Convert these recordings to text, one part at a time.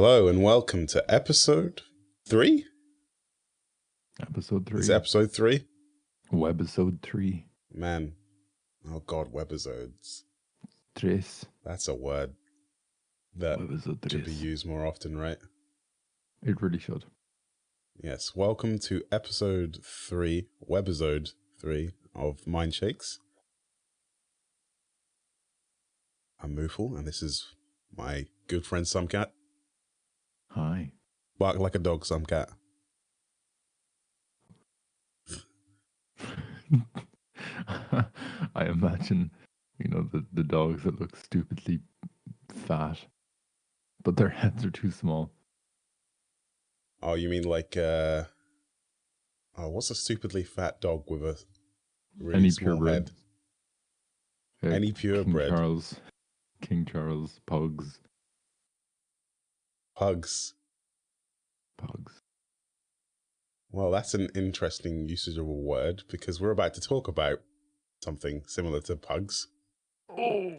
Hello and welcome to episode 3? Episode 3. It's episode 3? Webisode 3. Man. Oh god, webisodes. Tres. That's a word that Webisode should be tres. used more often, right? It really should. Yes, welcome to episode 3, webisode 3 of Mindshakes. I'm Moofle and this is my good friend Sumkat. Hi. Bark like a dog, Sumkat. I imagine, the dogs that look stupidly fat, but their heads are too small. Oh, you mean like, what's a stupidly fat dog with a really Any small purebred. head? Any purebred. King Charles, Pugs. Pugs. Well, that's an interesting usage of a word because we're about to talk about something similar to pugs. Oh,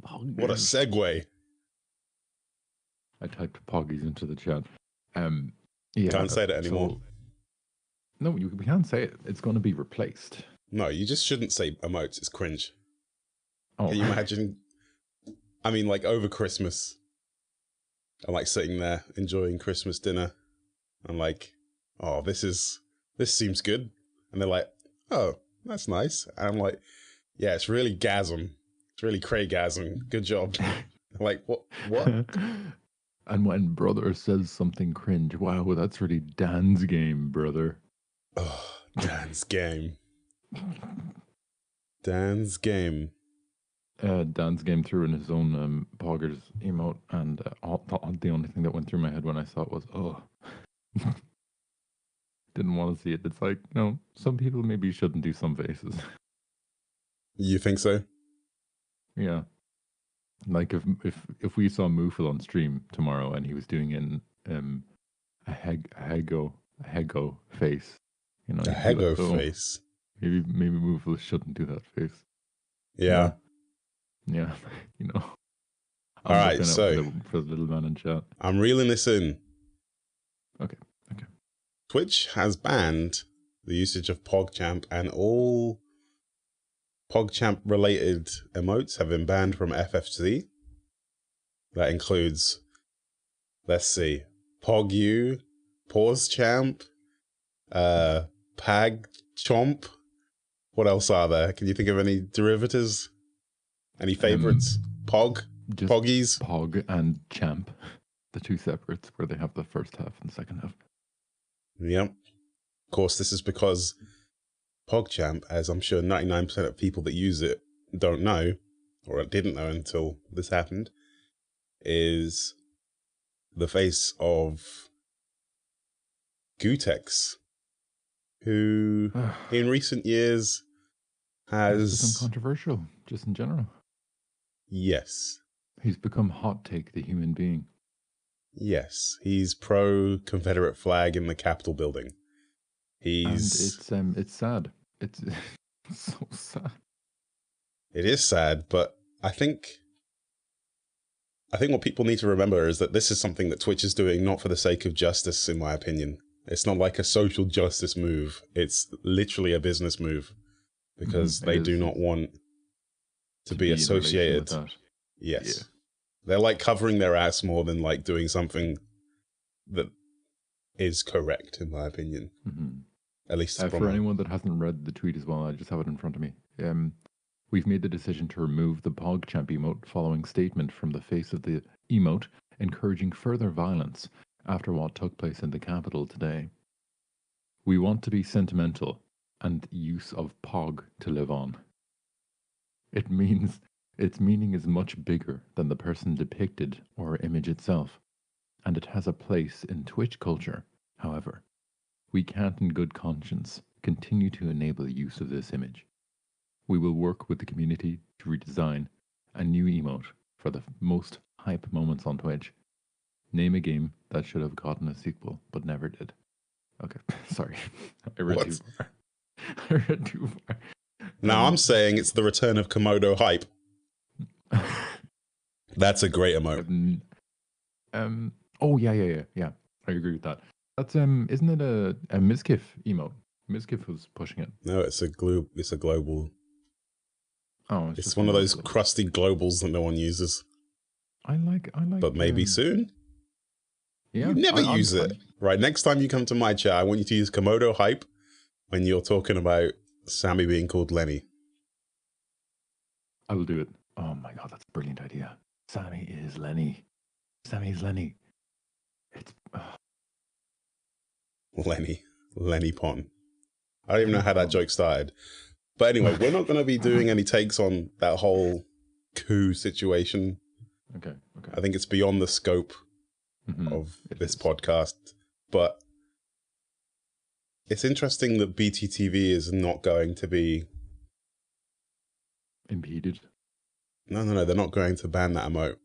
Pugs. What a segue. I typed Poggies into the chat. Yeah, Can't say that anymore. No, we can't say it. It's going to be replaced. No, you just shouldn't say emotes. It's cringe. Oh. Can you imagine? I mean, like over Christmas, I'm like sitting there enjoying Christmas dinner. I'm like, oh, this seems good. And they're like, oh, that's nice. And I'm like, yeah, it's really gasm. It's really Craigasm. Good job. Like, what? And when brother says something cringe, wow, that's really Dan's game, brother. Oh, Dan's game. Dan's game. Dan's game threw in his own Poggers emote, and the only thing that went through my head when I saw it was, oh. Didn't want to see it. It's like, no, some people maybe shouldn't do some faces. You think so? Yeah. Like if we saw Moofle on stream tomorrow and he was doing a hego face, a hego face. Maybe Moofle shouldn't do that face. Yeah. Yeah. All right, so for the little man in chat. I'm reeling this in. Okay. Twitch has banned the usage of PogChamp, and all PogChamp related emotes have been banned from FFC. That includes, let's see, PogU, PauseChamp, PagChomp. What else are there? Can you think of any derivatives? Any favorites? Poggies? Pog and Champ, the two separates where they have the first half and second half. Yep. Of course, this is because PogChamp, as I'm sure 99% of people that use it don't know, or didn't know until this happened, is the face of Gutex, who in recent years has become controversial, just in general. Yes. He's become hot take, the human being. Yes, he's pro Confederate flag in the Capitol building. And it's sad. It's so sad. It is sad, but I think what people need to remember is that this is something that Twitch is doing not for the sake of justice, in my opinion. It's not like a social justice move. It's literally a business move because they do not want to be associated. Yes. Yeah. They're like covering their ass more than like doing something that is correct, in my opinion. Mm-hmm. At least for anyone that hasn't read the tweet as well, I just have it in front of me. We've made the decision to remove the PogChamp emote following statement from the face of the emote encouraging further violence after what took place in the Capitol today. We want to be sentimental and use of Pog to live on. It means its meaning is much bigger than the person depicted or image itself, and it has a place in Twitch culture. However, we can't in good conscience continue to enable use of this image. We will work with the community to redesign a new emote for the most hype moments on Twitch. Name a game that should have gotten a sequel but never did. Okay, sorry. I read too far. Now I'm saying it's the return of Komodo hype. That's a great emote. Oh yeah. I agree with that. That's isn't it a Mizkif emote? Mizkif was pushing it. No, it's a global. Oh, It's just one of those global. crusty globals that no one uses. I like. But maybe soon. Yeah, You never use it. Right, next time you come to my chat, I want you to use Komodo hype when you're talking about Sammy being called Lenny. I will do it. Oh my god, that's a brilliant idea. Sammy is Lenny. Sammy's Lenny. It's Lenny Pon. I don't even know how that joke started. But anyway, we're not going to be doing any takes on that whole coup situation. Okay. I think it's beyond the scope of this podcast. But it's interesting that BTTV is not going to be impeded. No, they're not going to ban that emote.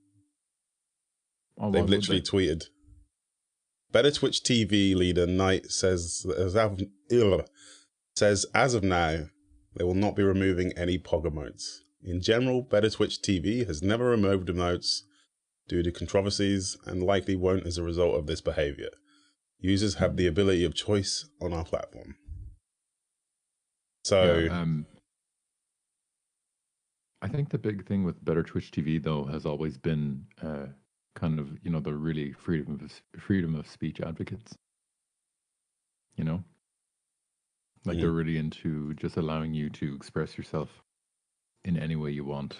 Oh, They've literally tweeted. Better Twitch TV leader Knight says as of now, they will not be removing any POG emotes. In general, Better Twitch TV has never removed emotes due to controversies and likely won't as a result of this behavior. Users have the ability of choice on our platform. So, I think the big thing with Better Twitch TV though has always been kind of, you know, the really freedom of speech advocates. You know, like they're really into just allowing you to express yourself in any way you want,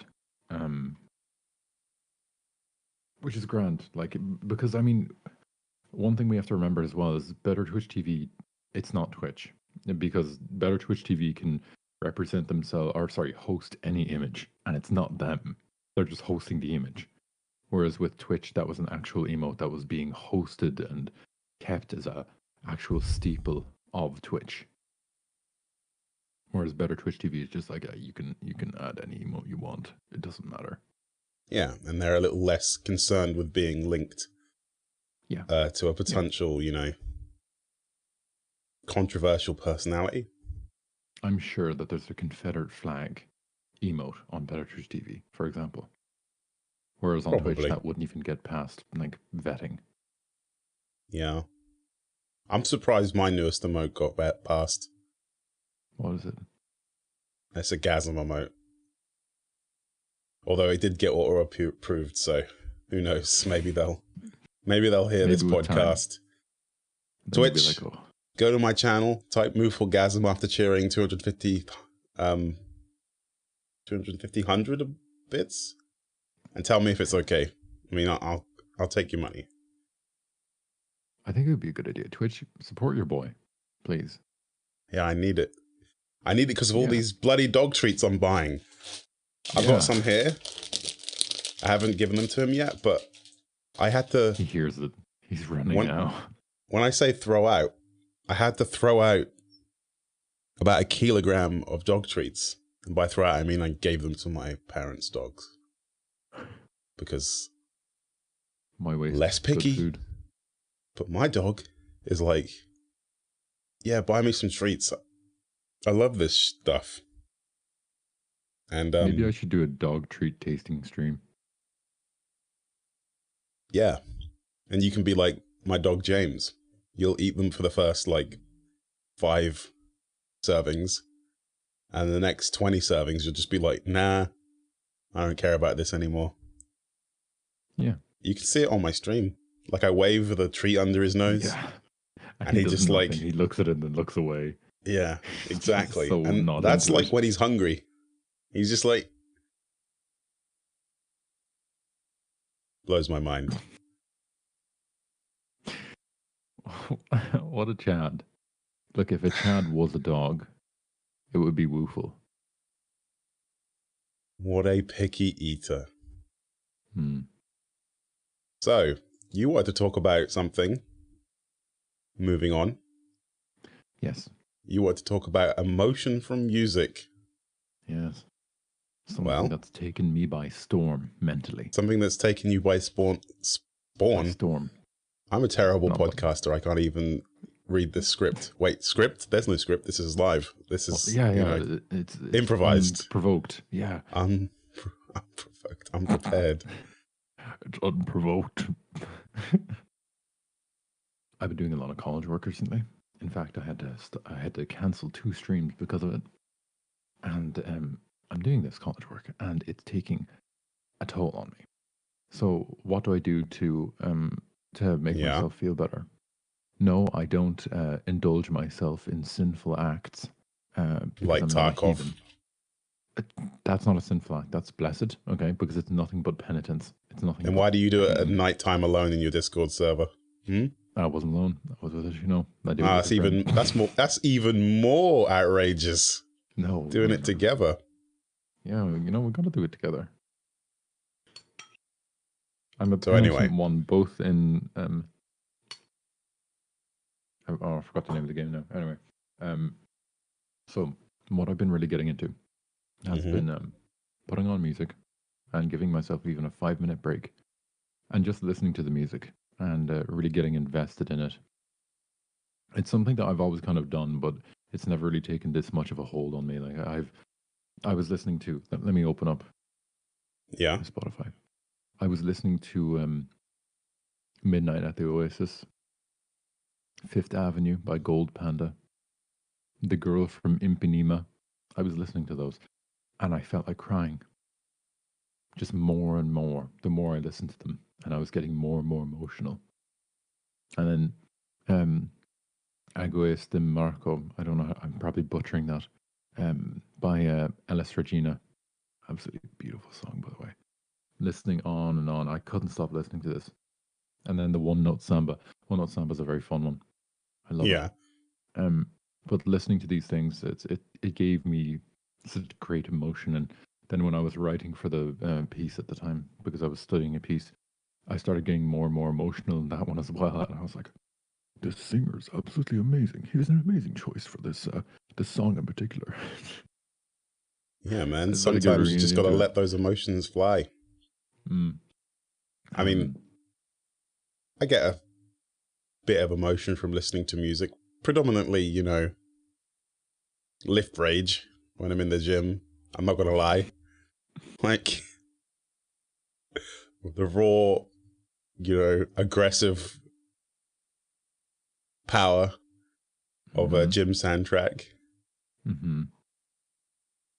which is grand. Like, because I mean, one thing we have to remember as well is Better Twitch TV. It's not Twitch, because Better Twitch TV can represent themselves, or sorry, host any image, and it's not them. They're just hosting the image. Whereas with Twitch, that was an actual emote that was being hosted and kept as a actual staple of Twitch. Whereas Better Twitch TV is just like you can add any emote you want. It doesn't matter. Yeah, and they're a little less concerned with being linked. Yeah. To a potential, you know, controversial personality. I'm sure that there's a Confederate flag emote on Better Twitch TV, for example. Whereas on Twitch, that wouldn't even get past like vetting. Yeah. I'm surprised my newest emote got past. What is it? It's a gasm emote. Although it did get auto-approved, so who knows? Maybe they'll hear this podcast. Twitch, like, go to my channel, type Moofle Gasm after cheering 100 bits, and tell me if it's okay. I mean, I'll take your money. I think it would be a good idea. Twitch, support your boy, please. Yeah, I need it. I need it because of all these bloody dog treats I'm buying. I've got some here. I haven't given them to him yet, but I had to... He hears it. He's running now. When I say throw out, I had to throw out about 1 kilogram of dog treats. And by throw out, I mean I gave them to my parents' dogs. Because my way less picky. Food. But my dog is like, yeah, buy me some treats. I love this stuff. And maybe I should do a dog treat tasting stream. Yeah. And you can be like my dog James. You'll eat them for the first like 5 servings. And the next 20 servings you'll just be like, nah, I don't care about this anymore. Yeah. You can see it on my stream. Like I wave with a treat under his nose. Yeah. And he just like... He looks at it and then looks away. Yeah, exactly. So and that's like when he's hungry. He's just like... Blows my mind. What a Chad. Look, if a Chad was a dog, it would be Woofle. What a picky eater. So, you wanted to talk about something. Moving on. Yes. You want to talk about emotion from music. Yes. Something that's taken me by storm mentally. Something that's taken you by spawn? By storm. I'm a terrible podcaster. I can't even read this script. Wait, script? There's no script. This is live. This is it's improvised. Unprovoked. Yeah. Unprovoked. Unprepared. It's unprovoked. I've been doing a lot of college work recently. In fact, I had to cancel 2 streams because of it. And I'm doing this college work, and it's taking a toll on me. So what do I do to make Yeah. myself feel better? No, I don't indulge myself in sinful acts. Because Like I'm not a Tarkov. heathen. That's not a sinful act. That's blessed, okay? Because it's nothing but penitence. It's nothing. And why do you do it at nighttime alone in your Discord server? I wasn't alone. I was with it, you know. I do it That's with a even friend. that's even more outrageous. No, Doing it together. Yeah, you know, we got to do it together. I'm a So anyway. one, both in I forgot the name of the game now. Anyway, so what I've been really getting into has been putting on music and giving myself even a 5-minute break and just listening to the music and really getting invested in it. It's something that I've always kind of done, but it's never really taken this much of a hold on me. Like I was listening to. Let me open up. Yeah. Spotify. I was listening to Midnight at the Oasis, Fifth Avenue by Gold Panda, The Girl from Impanema. I was listening to those, and I felt like crying. Just more and more, the more I listened to them, and I was getting more and more emotional. And then Agues de Marco, I don't know, I'm probably butchering that, by Elis Regina. Absolutely beautiful song, by the way. Listening on and on. I couldn't stop listening to this. And then the One Note Samba. One Note Samba is a very fun one. I love it. But listening to these things, it gave me such great emotion. And then when I was writing for the piece at the time, because I was studying a piece, I started getting more and more emotional in that one as well. And I was like, this singer's absolutely amazing. He was an amazing choice for this song in particular. Yeah, man. Sometimes you just got to let those emotions fly. I mean, I get a bit of emotion from listening to music. Predominantly, you know, lift rage when I'm in the gym. I'm not going to lie. Like, the raw, you know, aggressive power of a gym soundtrack.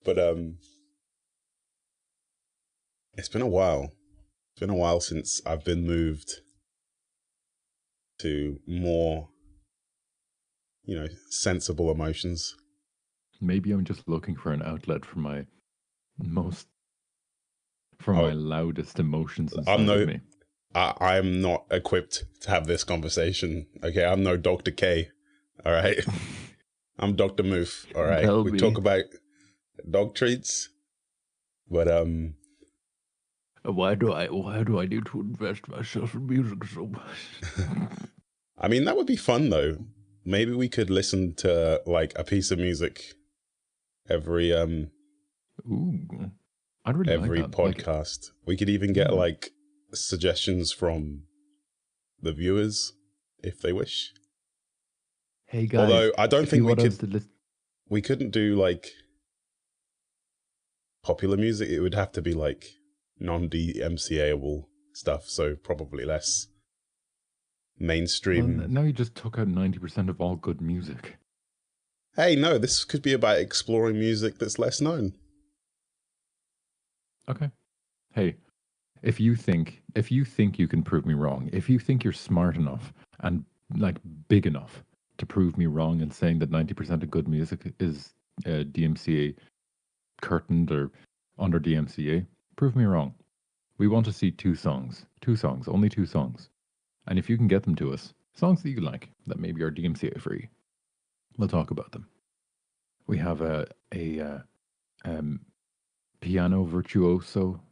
But it's been a while. It's been a while since I've been moved to more, you know, sensible emotions. Maybe I'm just looking for an outlet for my my loudest emotions inside of me. I'm not equipped to have this conversation. Okay, I'm no Dr. K. All right, I'm Dr. Moof. All right, we talk about dog treats, but why do I need to invest myself in music so much? I mean, that would be fun though. Maybe we could listen to like a piece of music every Ooh, I'd really every like that. podcast. We could even get like suggestions from the viewers if they wish. Hey guys, although I don't think we couldn't do like popular music. It would have to be like non-DMCA-able stuff, so probably less mainstream. Well, now you just took out 90% of all good music. Hey, no, this could be about exploring music that's less known. Okay. Hey, if you think you can prove me wrong, if you think you're smart enough and like big enough to prove me wrong in saying that 90% of good music is DMCA curtained or under DMCA, prove me wrong. We want to see 2 songs, only 2 songs. And if you can get them to us, songs that you like, that maybe are DMCA free, we'll talk about them. We have a piano virtuoso,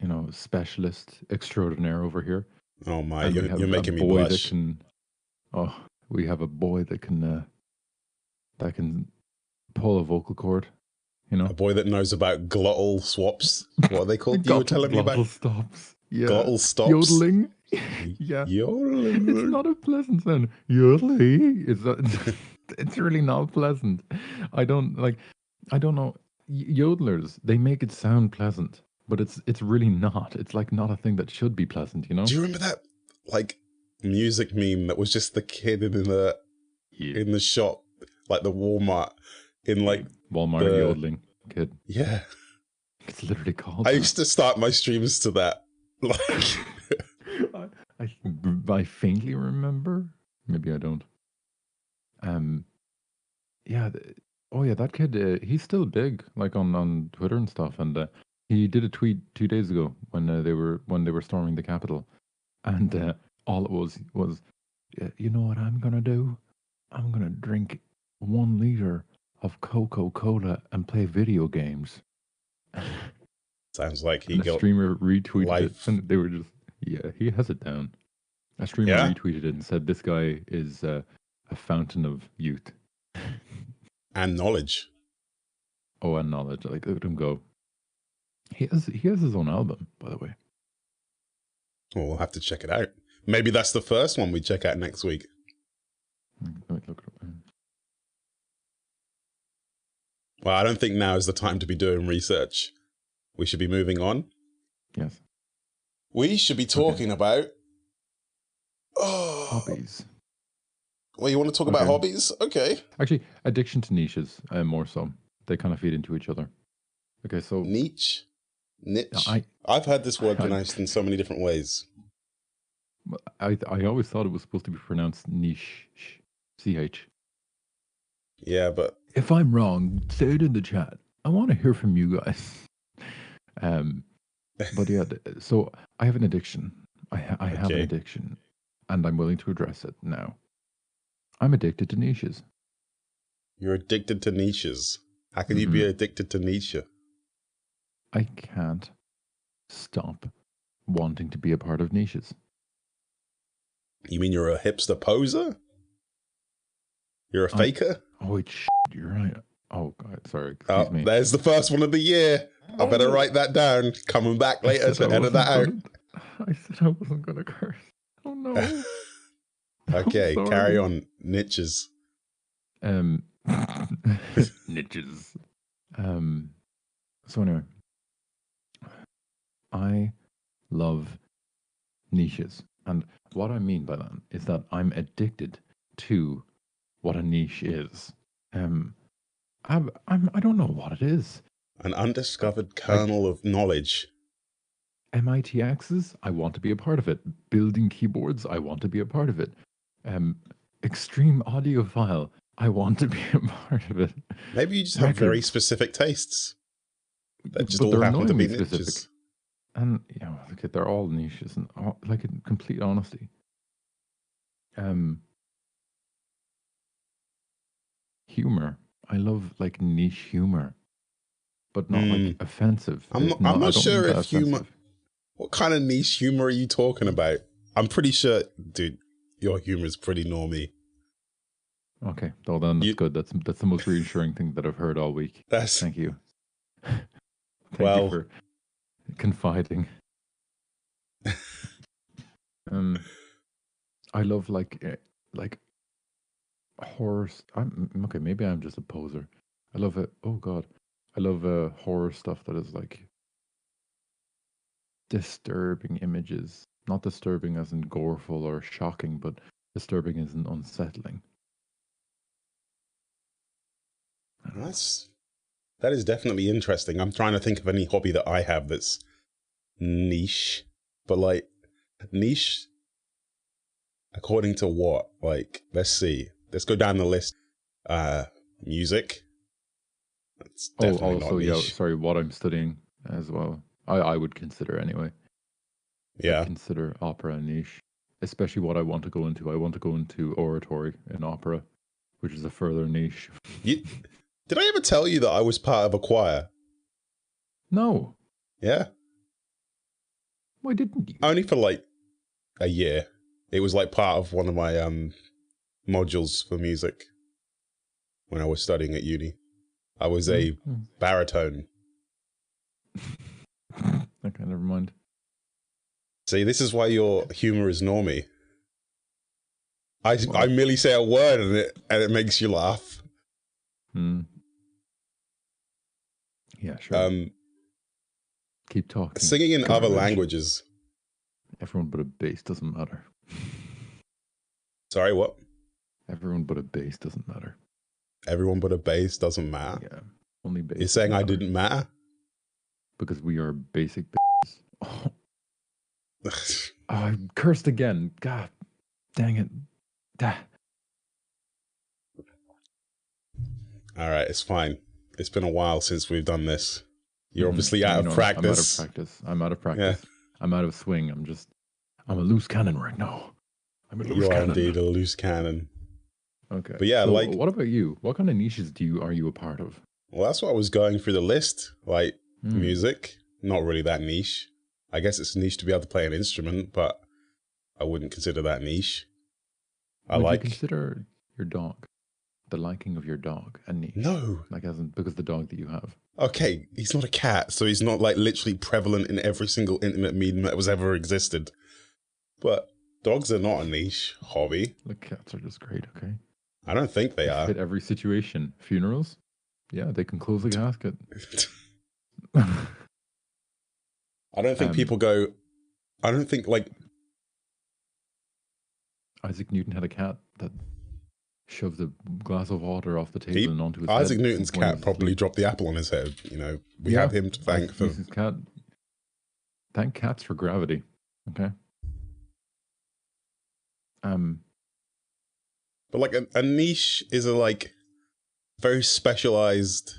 you know, specialist extraordinaire over here. Oh my, you're making me blush. We have a boy that can pull a vocal cord, you know. A boy that knows about glottal swaps. What are they called? You were telling me about glottal stops. Yeah. Glottal stops. Yodeling. Yeah. Yodeling. It's not a pleasant sound. Yodeling. It's really not pleasant. I don't know. Yodelers, they make it sound pleasant, but it's really not. It's like not a thing that should be pleasant, you know? Do you remember that? Like music meme that was just the kid in the shop, like the Walmart, in like Walmart yodeling kid. Yeah. It's literally called I that. used to start my streams to that. Like, I faintly remember. Maybe I don't. Yeah. That kid. He's still big, like on Twitter and stuff. And he did a tweet 2 days ago when they were storming the Capitol, and all it was, you know what I'm gonna do? I'm gonna drink 1 liter of Coca-Cola and play video games. sounds like he And a got streamer retweeted life. it, and they were just, he has it down. A streamer retweeted it and said, "This guy is a fountain of youth and knowledge." Oh, and knowledge." Like, look at him go. He has his own album, by the way. Well, we'll have to check it out. Maybe that's the first one we check out next week. Let me look it up. Well, I don't think now is the time to be doing research. We should be moving on. Yes. We should be talking about hobbies. Well, you want to talk about hobbies? Okay. Actually, addiction to niches, more so. They kind of feed into each other. Okay, so niche. I've heard this word pronounced in so many different ways. I always thought it was supposed to be pronounced niche, CH. Yeah, but if I'm wrong, say it in the chat. I want to hear from you guys. But yeah, so I have an addiction. I have an addiction, and I'm willing to address it now. I'm addicted to niches. You're addicted to niches. How can you be addicted to niche? I can't stop wanting to be a part of niches. You mean you're a hipster poser? You're a faker? You're right. Oh, God, sorry. Excuse me. There's the first one of the year. I better write that down. Coming back later to edit that out. I said I wasn't going to curse. Oh, no. Okay, carry on. Niches. Niches. So anyway, I love niches. And what I mean by that is that I'm addicted to what a niche is. I don't know what it is. An undiscovered kernel of knowledge. MITXs, I want to be a part of it. Building keyboards, I want to be a part of it. Extreme audiophile, I want to be a part of it. Maybe you just have very specific tastes that just all happen to be niches. And okay, they're all niches, and like in complete honesty. Humor. I love like niche humor, but not like offensive. I'm not sure if humor. What kind of niche humor are you talking about? I'm pretty sure, dude, your humor is pretty normie. Okay, well then that's good. That's the most reassuring thing that I've heard all week. Thank you. Thank you for confiding. I love like horror. Okay, maybe I'm just a poser. I love it. Oh God, I love horror stuff that is like disturbing images. Not disturbing as in goreful or shocking, but disturbing as in unsettling. That is definitely interesting. I'm trying to think of any hobby that I have that's niche, but like niche according to what? Like, let's see. Let's go down the list. Music. That's definitely not niche. Sorry, what I'm studying as well. I would consider anyway. Yeah. I'd consider opera a niche, especially what I want to go into. I want to go into oratory in opera, which is a further niche. Did I ever tell you that I was part of a choir? No. Yeah. Why didn't you? Only for like a year. It was like part of one of my modules for music when I was studying at uni. I was a baritone. Okay, never mind. See, this is why your humor is normie. I merely say a word and it makes you laugh. Yeah, sure. Keep talking. Singing in other languages. Everyone but a bass doesn't matter. Sorry, what? Everyone but a base doesn't matter. Everyone but a base doesn't matter? Yeah, only base. You're saying I matter. didn't matter? Because we are basic bases. Oh. I cursed again. God dang it. All right, it's fine. It's been a while since we've done this. You're obviously out of practice. I'm out of practice. Yeah. I'm out of swing. I'm a loose cannon right now. You are indeed a loose cannon. Okay. But yeah, so like, what about you? What kind of niches are you a part of? Well, that's what I was going through the list. Like music, not really that niche. I guess it's niche to be able to play an instrument, but I wouldn't consider that niche. Would you consider your dog, the liking of your dog, a niche? No. Like because the dog that you have. Okay, he's not a cat, so he's not like literally prevalent in every single intimate medium that was ever existed. But dogs are not a niche hobby. The cats are just great, okay? I don't think they are. Fit every situation. Funerals? Yeah, they can close the casket. I don't think people go... I don't think, like... Isaac Newton had a cat that shoved a glass of water off the table and onto his head. Isaac Newton's cat probably dropped the apple on his head. You know, we have him to thank for... Thank cats for gravity. Okay. But like a niche is a like very specialized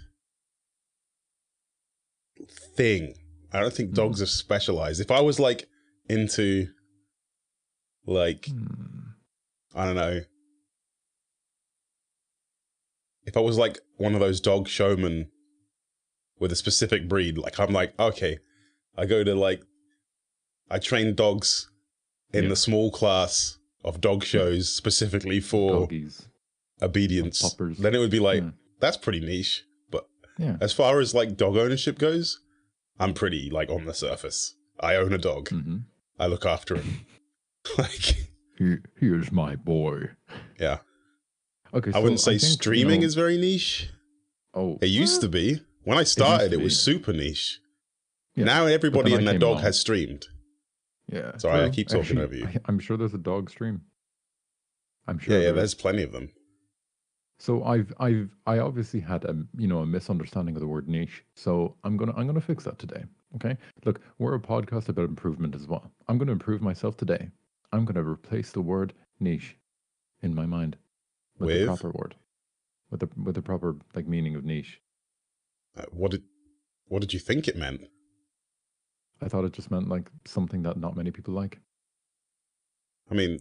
thing. I don't think dogs are specialized. If I was like into like I don't know. If I was like one of those dog showmen with a specific breed, like I'm like, okay, I go to like I train dogs in the small class of dog shows specifically for doggies, obedience, then it would be like, that's pretty niche. But as far as like dog ownership goes, I'm pretty like on the surface. I own a dog. I look after him. Like, here's my boy. Yeah. Okay. I wouldn't say streaming is very niche. Oh, it used to be. When I started, it was super niche. Yeah. Now everybody and their dog has streamed. Yeah. Sorry, I keep talking over you. I'm sure there's a dog stream. I'm sure. Yeah, there's plenty of them. So I obviously had a misunderstanding of the word niche. So I'm gonna fix that today. Okay. Look, we're a podcast about improvement as well. I'm gonna improve myself today. I'm gonna replace the word niche in my mind with the proper word, with the proper like meaning of niche. What did you think it meant? I thought it just meant like something that not many people like. I mean,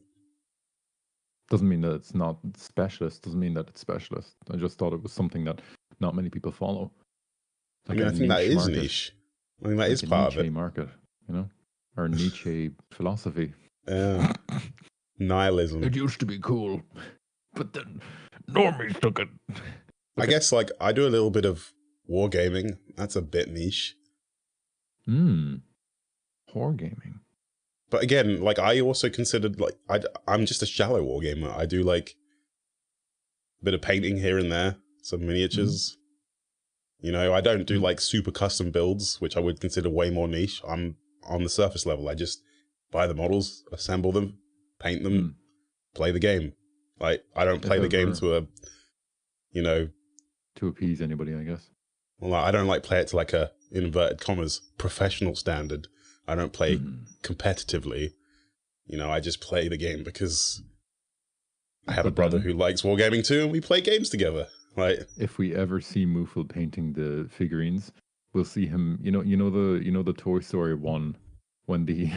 doesn't mean that it's not specialist. Doesn't mean that it's specialist. I just thought it was something that not many people follow. Like I think that is niche. I mean, that is part of it. Market, or Nietzsche philosophy. Nihilism. It used to be cool, but then normies took it. I guess like I do a little bit of wargaming. That's a bit niche. Horror gaming. But again, like I also considered like I'm just a shallow wargamer. I do like a bit of painting here and there, some miniatures. I don't do like super custom builds, which I would consider way more niche. I'm on the surface level. I just buy the models, assemble them, paint them, play the game. Like I don't play the game to to appease anybody, I guess. Well, I don't like play it to like a inverted commas professional standard. I don't play competitively. I just play the game because I have a brother who likes wargaming too, and we play games together. Right. If we ever see Moofle painting the figurines, we'll see him. You know the Toy Story 1 when the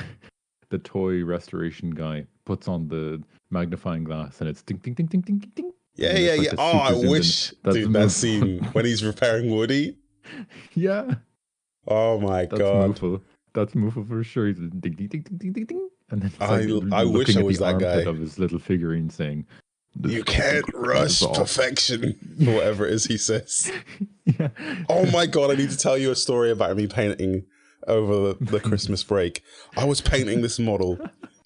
toy restoration guy puts on the magnifying glass and it's ding ding ding ding ding ding. Yeah. Like oh, I wish, dude, that scene when he's repairing Woody. Yeah. Oh my God. Moofle. That's Moofle for sure. He's ding ding ding ding ding ding, and then I wish I was that guy of his little figurine saying, "You can't rush perfection," or whatever it is he says. Yeah. Oh my God! I need to tell you a story about me painting over the Christmas break. I was painting this model,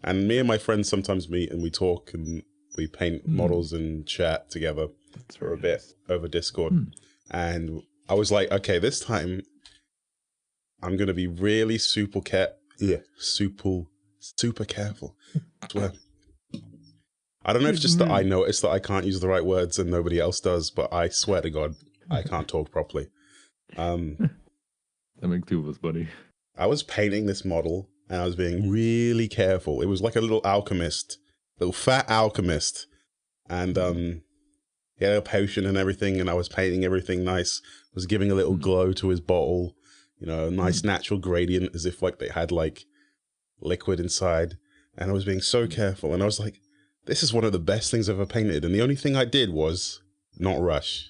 and me and my friends sometimes meet and we talk and we paint models and chat together for a bit over Discord. And I was like, okay, this time I'm going to be really super careful. I don't know if it's just that I notice that I can't use the right words and nobody else does, but I swear to God, I can't talk properly. That makes two of us, buddy. I was painting this model and I was being really careful. It was like a little alchemist, little fat alchemist. And he had a potion and everything, and I was painting everything nice. I was giving a little glow to his bottle, you know, a nice natural gradient as if like they had like liquid inside. And I was being so careful. And I was like, this is one of the best things I've ever painted. And the only thing I did was not rush.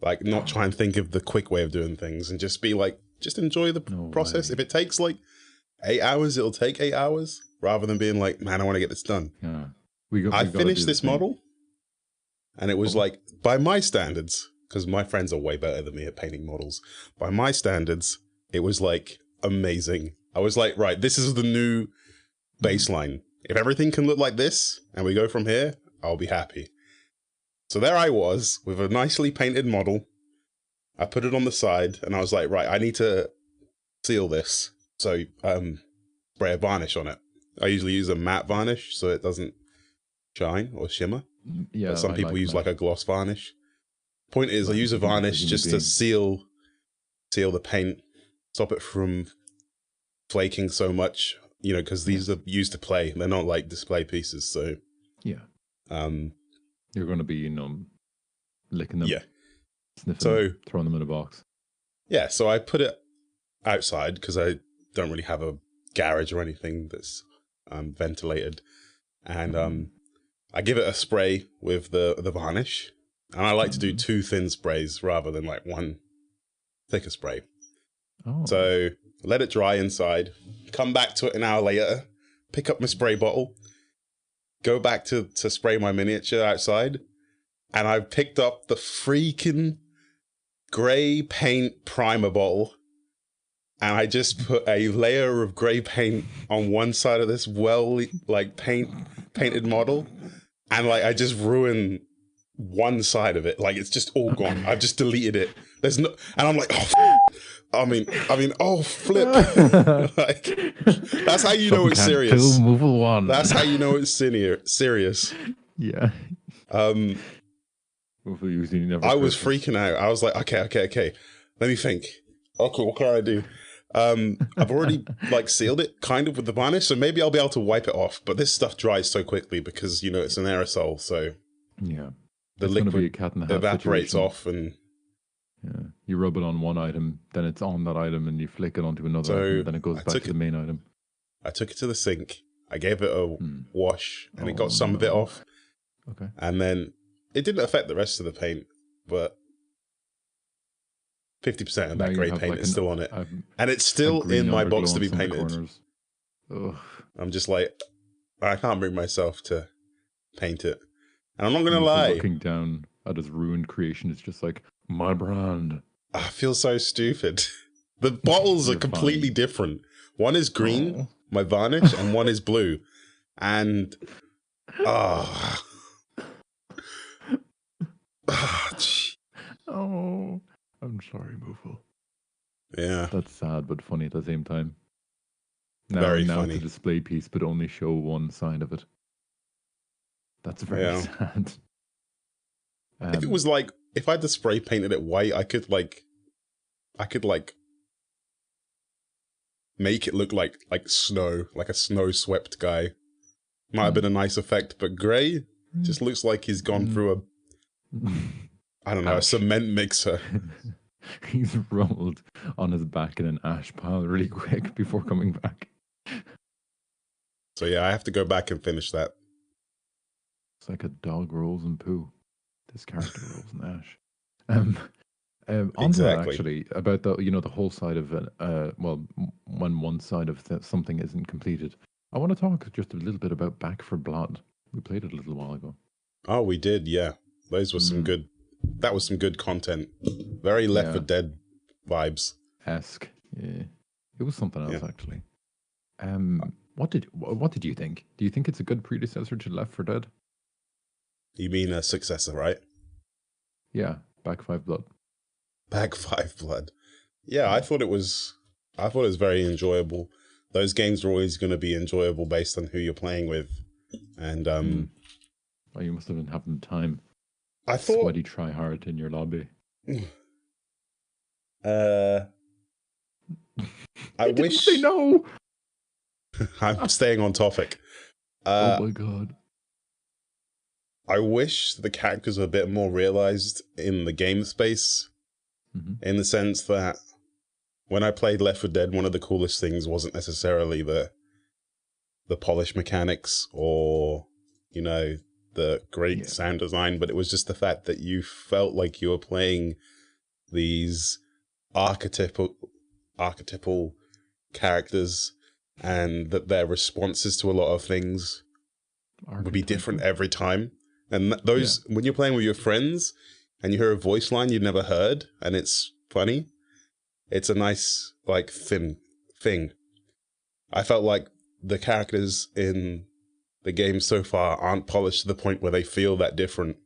Like, not try and think of the quick way of doing things and just be like, just enjoy the process. If it takes like 8 hours, it'll take 8 hours rather than being like, man, I want to get this done. Yeah. I finished this model and it was like, by my standards, because my friends are way better than me at painting models. By my standards, it was like amazing. I was like, right, this is the new baseline. If everything can look like this and we go from here, I'll be happy. So there I was with a nicely painted model. I put it on the side and I was like, right, I need to seal this. So spray a varnish on it. I usually use a matte varnish so it doesn't shine or shimmer. Yeah, but some people use like a gloss varnish. Point is, I use a varnish just to seal the paint, stop it from flaking so much, you know, because these are used to play. They're not like display pieces. So yeah, you're going to be, you know, licking them, sniffing them, throwing them in a box. Yeah, so I put it outside because I don't really have a garage or anything that's ventilated, and I give it a spray with the varnish, and I like to do 2 thin sprays rather than like 1 thicker spray. So let it dry inside, come back to it an hour later, pick up my spray bottle, go back to spray my miniature outside, and I picked up the freaking grey paint primer bottle, and I just put a layer of grey paint on one side of this painted model, and like I just ruined one side of it. Like it's just all gone. I've just deleted it. There's no, and I'm like, oh flip. Like that's how you know it's serious. That's how you know it's serious. Yeah. I was freaking out. I was like, okay. Let me think. Okay, what can I do? I've already like sealed it kind of with the varnish, so maybe I'll be able to wipe it off. But this stuff dries so quickly because, you know, it's an aerosol, so yeah, the liquid evaporates off, and you rub it on one item, then it's on that item, and you flick it onto another item, then it goes back to the main item. I took it to the sink. I gave it a wash, and it got some of it off. Okay, and then it didn't affect the rest of the paint, but 50% of that grey paint is still on it. And it's still in my box to be painted. I'm just like, I can't bring myself to paint it. And I'm not going to lie. Looking down at his ruined creation, it's just like, my brand. I feel so stupid. The bottles are completely different. One is green, my varnish, and one is blue. And, I'm sorry, Moofle. Yeah. That's sad, but funny at the same time. Very now funny. It's a display piece, but only show one side of it. That's very sad. If it was like, if I had to spray painted it white, I could make it look like snow, like a snow swept guy. Might have been a nice effect, but grey just looks like he's gone through I don't know, a cement mixer. He's rolled on his back in an ash pile really quick before coming back. So yeah, I have to go back and finish that. It's like a dog rolls in poo. This character rolls in ash. On that actually, about the whole side of when one side of something isn't completed. I want to talk just a little bit about Back 4 Blood. We played it a little while ago. Oh, we did, yeah. Those were some good. That was some good content. Very Left 4 Dead vibes. Esque, yeah. It was something else actually. What did you think? Do you think it's a good predecessor to Left 4 Dead? You mean a successor, right? Yeah, Back 5 Blood. Back 5 Blood. Yeah, I thought it was very enjoyable. Those games are always going to be enjoyable based on who you're playing with. And Oh, you must have been having time. I thought... Sweaty try hard in your lobby. I wish... say no! I'm staying on topic. Oh my god. I wish the characters were a bit more realized in the game space, in the sense that when I played Left 4 Dead, one of the coolest things wasn't necessarily the polish mechanics or, you know, the great sound design, but it was just the fact that you felt like you were playing these archetypal characters, and that their responses to a lot of things would be different every time. And those, when you're playing with your friends and you hear a voice line you've never heard and it's funny, it's a nice, like, thing. I felt like the characters in the game so far aren't polished to the point where they feel that different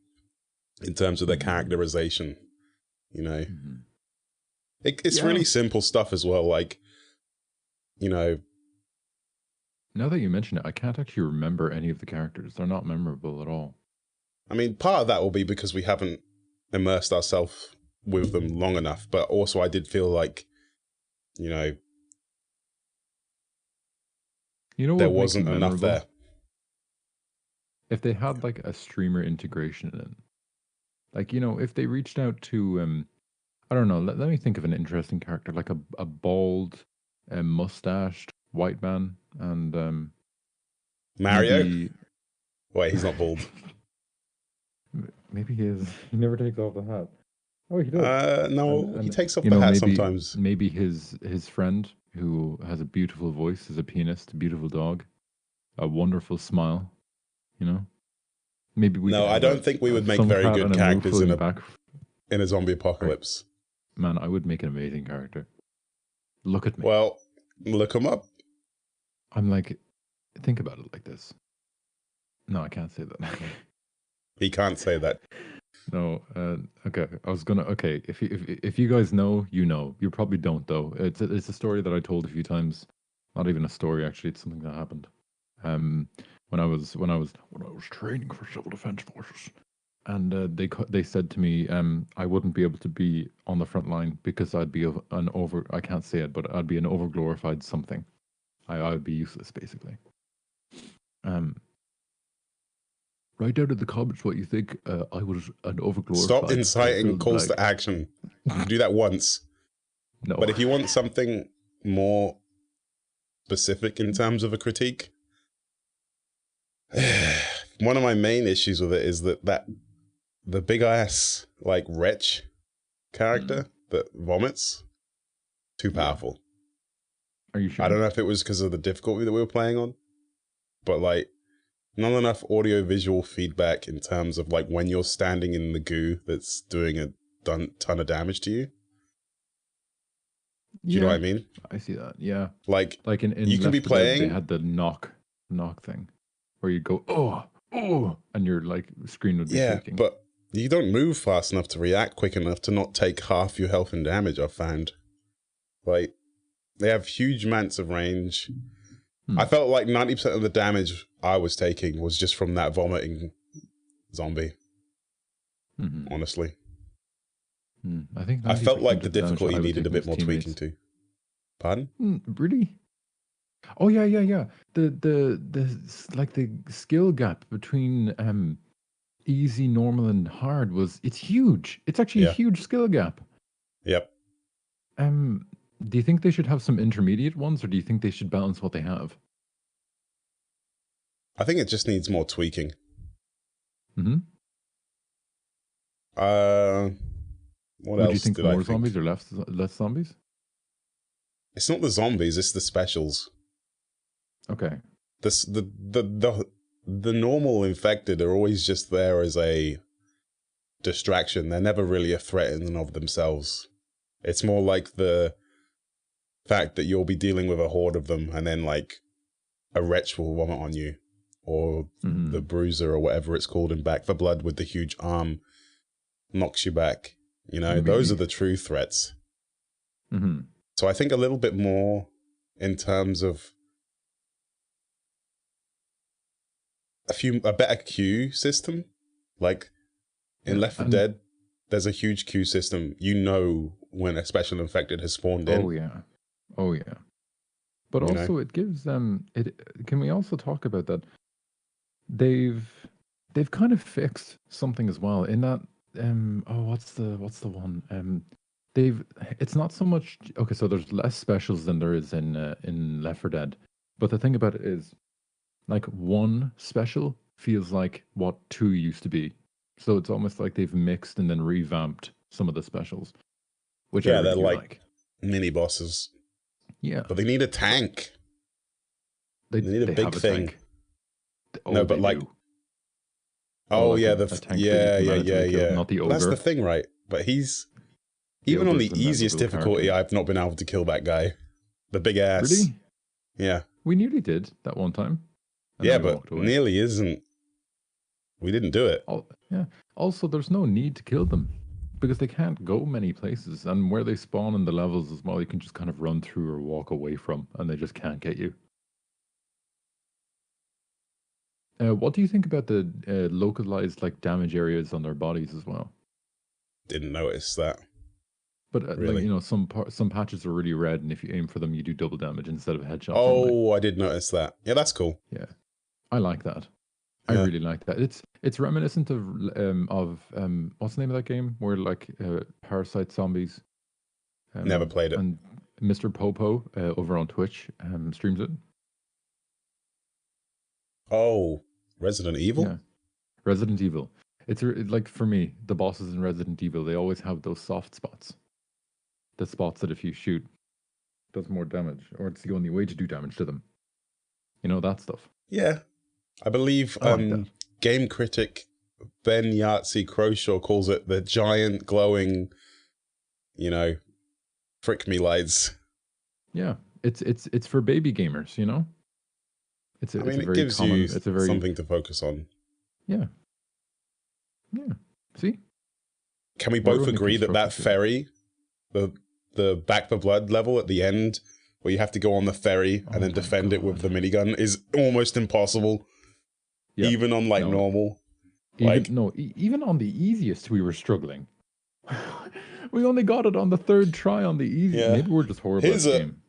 in terms of their characterization, you know? It's really simple stuff as well, like, you know... Now that you mention it, I can't actually remember any of the characters. They're not memorable at all. I mean, part of that will be because we haven't immersed ourselves with them long enough, but also I did feel like, you know there wasn't enough there. If they had like a streamer integration in, like, you know, if they reached out to, I don't know, let me think of an interesting character, like a bald, mustached white man, and Mario? Wait, he's not bald. Maybe he is. He never takes off the hat. Oh, he does. No, he takes off the hat sometimes. Maybe his friend, who has a beautiful voice, is a pianist, a beautiful dog, a wonderful smile, you know? Maybe we... No, I don't think we would make very good characters in a zombie apocalypse. Man, I would make an amazing character. Look at me. Well, look him up. I'm like, think about it like this. No, I can't say that. He can't say that. No, okay. I was gonna. Okay, if you guys know, you know. You probably don't though. It's a story that I told a few times. Not even a story, actually. It's something that happened. When I was training for civil defense forces, and they said to me, I wouldn't be able to be on the front line because I'd be I can't say it, but I'd be an overglorified something. I would be useless, basically. Write down in the comments what you think. I was an overglorified... Stop inciting calls to action. You do that once. No. But if you want something more specific in terms of a critique, one of my main issues with it is that the big ass, like, wretch character that vomits, too powerful. Are you sure? I don't know if it was because of the difficulty that we were playing on, but, like, not enough audio-visual feedback in terms of, like, when you're standing in the goo that's doing a ton of damage to you. Do you know what I mean? I see that, yeah. Like in you can be playing... They had the knock thing, where you go, oh, and your, like, screen would be shaking. Yeah, but you don't move fast enough to react quick enough to not take half your health and damage, I've found. Like, they have huge amounts of range. I felt like 90% of the damage I was taking was just from that vomiting zombie. Honestly. I think I felt like the difficulty needed a bit more tweaking too. Pardon? Really? Oh yeah. The like the skill gap between easy, normal, and hard it's huge. It's actually a huge skill gap. Yep. Do you think they should have some intermediate ones, or do you think they should balance what they have? I think it just needs more tweaking. What else do you think? More zombies or less zombies? It's not the zombies; it's the specials. Okay. The normal infected are always just there as a distraction. They're never really a threat in and of themselves. It's more like the fact that you'll be dealing with a horde of them, and then, like, a wretch will vomit on you, or the bruiser or whatever it's called in Back 4 Blood with the huge arm knocks you back. You know, those are the true threats. So I think a little bit more in terms of a better queue system. Like in Left 4 Dead, there's a huge queue system. You know when a special infected has spawned in. Oh yeah. But also it gives them can we also talk about that they've kind of fixed something as well in that what's the one it's not so much okay, so there's less specials than there is in Left 4 Dead. But the thing about it is like one special feels like what two used to be. So it's almost like they've mixed and then revamped some of the specials. Which I really they're like mini bosses. Yeah. But they need a tank. They need a big thing. Tank. Oh, no, but like do. yeah, yeah. Not the ogre. That's the thing, right? But he's even on the easiest difficulty, I've not been able to kill that guy. The big ass. Really? Yeah. We nearly did that one time. Yeah, but nearly isn't. We didn't do it. Yeah. Also, there's no need to kill them because they can't go many places, and where they spawn in the levels as well, you can just kind of run through or walk away from, and they just can't get you. What do you think about the localized like damage areas on their bodies as well? Didn't notice that. But really? Like, some patches are really red, and if you aim for them, you do double damage instead of headshots. Oh, I did notice that. Yeah, that's cool. Yeah, I like that. I really like that. It's reminiscent of what's the name of that game where like parasite zombies. Never played it. And Mr. Popo over on Twitch streams it. Oh, Resident Evil? Yeah. Resident Evil. It's like for me, the bosses in Resident Evil, they always have those soft spots. The spots that if you shoot, does more damage, or it's the only way to do damage to them. You know, that stuff. Yeah. I believe game critic Ben Yahtzee Croshaw calls it the giant glowing, frick me lights. Yeah. It's for baby gamers, you know? It gives you something to focus on. Yeah. Yeah. See? Can we both agree that ferry, the Back for Blood level at the end, where you have to go on the ferry and then defend it with the minigun, is almost impossible? Yep. Even on normal? Even on the easiest, we were struggling. We only got it on the third try on the easiest. Yeah. Maybe we're just horrible at the game.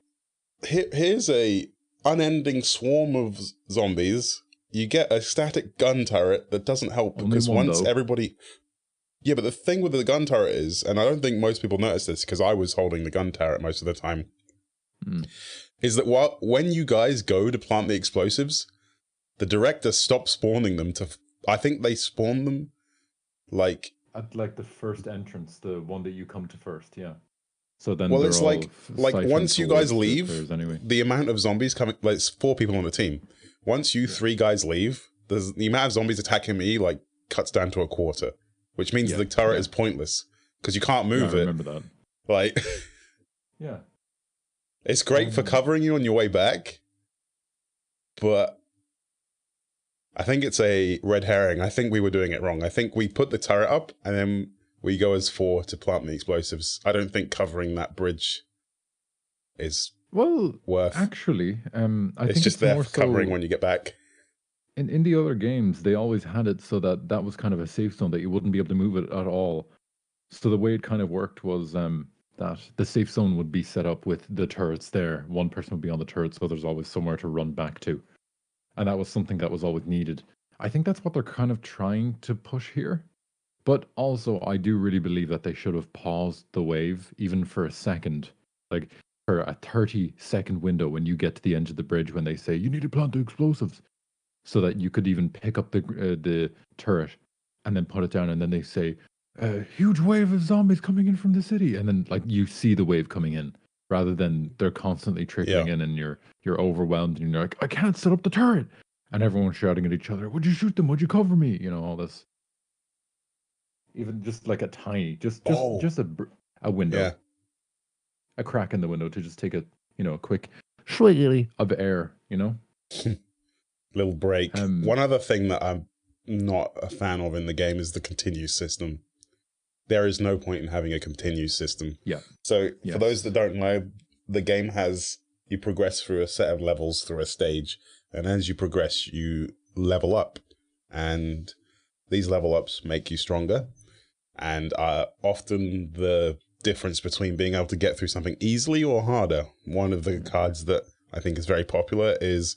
Here's a unending swarm of zombies. You get a static gun turret that doesn't help because everybody... Yeah, but the thing with the gun turret is, and I don't think most people notice this because I was holding the gun turret most of the time, is that when you guys go to plant the explosives, the director stops spawning them I think they spawn them at like the first entrance, the one that you come to first, yeah. So then it's like once you guys leave, the amount of zombies coming, it's 4 people on the team. Once you 3 guys leave, the amount of zombies attacking me cuts down to a quarter, which means the turret is pointless because you can't move it. I remember that. Yeah. It's great for covering you on your way back, but I think it's a red herring. I think we were doing it wrong. I think we put the turret up and then we go as 4 to plant the explosives. I don't think covering that bridge is worth. Actually, I think it's just there for covering when you get back. In the other games, they always had it so that was kind of a safe zone that you wouldn't be able to move it at all. So the way it kind of worked was that the safe zone would be set up with the turrets there. One person would be on the turret, so there's always somewhere to run back to. And that was something that was always needed. I think that's what they're kind of trying to push here. But also, I do really believe that they should have paused the wave, even for a second. Like, for a 30-second window when you get to the edge of the bridge when they say, you need to plant the explosives. So that you could even pick up the turret and then put it down. And then they say, a huge wave of zombies coming in from the city. And then, you see the wave coming in. Rather than they're constantly trickling in and you're overwhelmed and you're like, I can't set up the turret. And everyone's shouting at each other, would you shoot them? Would you cover me? You know, all this. Even just like a tiny, just a window. Yeah. A crack in the window to just take a quick swig of air, Little break. One other thing that I'm not a fan of in the game is the continue system. There is no point in having a continue system. Yeah. So for those that don't know, the game you progress through a set of levels through a stage, and as you progress, you level up. And these level ups make you stronger, and are often the difference between being able to get through something easily or harder. One of the cards that I think is very popular is